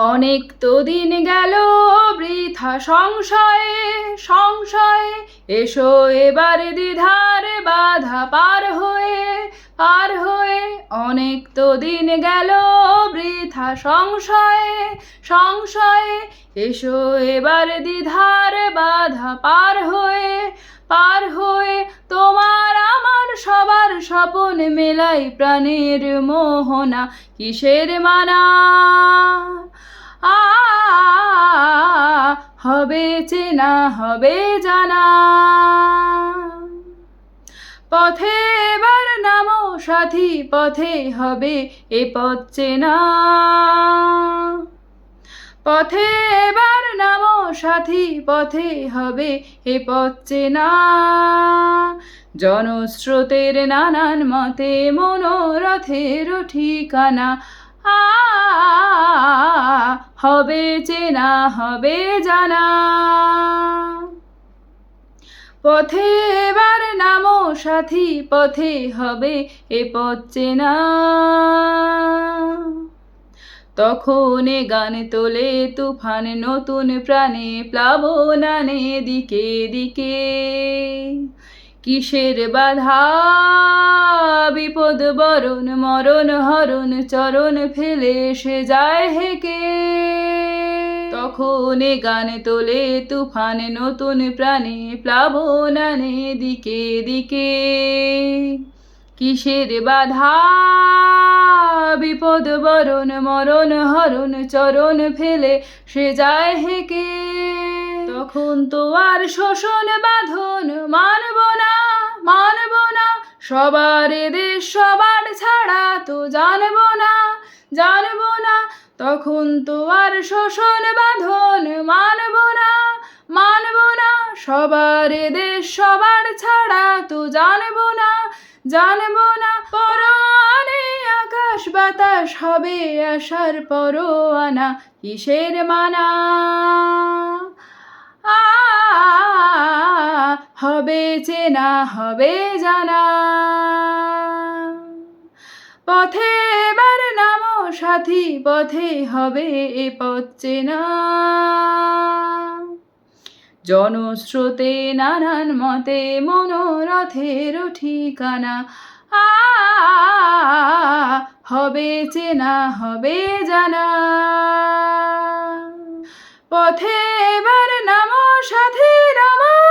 অনেক তো দিন গেল বৃথা সংশয়ে সংশয়ে, এসো এবার দ্বিধার বাধা পার হয়ে পার হয়ে। অনেক তো দিন গেল বৃথা সংশয়ে সংশয়ে, এসো এবার দ্বিধার বাধা পার হয়ে পার হয়ে। তোমার আমার সবার স্বপন মেলাই প্রাণের মোহনা, কিসের মানা হবে চেনা হবে জানা। পথে এবার নামো সাথী, পথে হবে এ পথ চেনা। পথে এবার নামো সাথী, পথে হবে এ পথ চেনা। জনস্রোতের নানান মতে মনোরথের ঠিকানা, হবে চেনা হবে জানা। পথে এবার নামো সাথী, পথে হবে এ পথ চেনা। তখন এ গান তোলে তুফান নতুন প্রাণে, প্লাবন আনে দিকে দিকে। কিসের বাধা বিপদ বরণ মরণ হরণ, চরণ ফেলে সে যায় হেকে। তখন এ গান তোলে তুফান নতুন প্রাণে, প্লাবন আনে দিকে দিকে। কিসের বাধা বিপদ বরণ মরণ হরণ, চরণ ফেলে সে যায় হেকে। তখন তো আর শোষণ বাঁধন মানব না মানব না, সবার দেশ সবার ছাড়া তো জানব না জানব না। তখন তো আর শোষণ বাঁধন মানব না মানব না, সবার দেশ সবার ছাড়া তো জানব না জানব না। পরোয়ানে আকাশ বাতাস হবে আশার পরোয়ানা, কিসের মানা হবে চেনা হবে জানা। পথে এবার নামো সাথী, পথে হবে এ পথ চেনা। জনস্রোতে নানান মতে মনোরথের ঠিকানা, হবে চেনা হবে জানা। পথে এবার নামো সাথী নামো।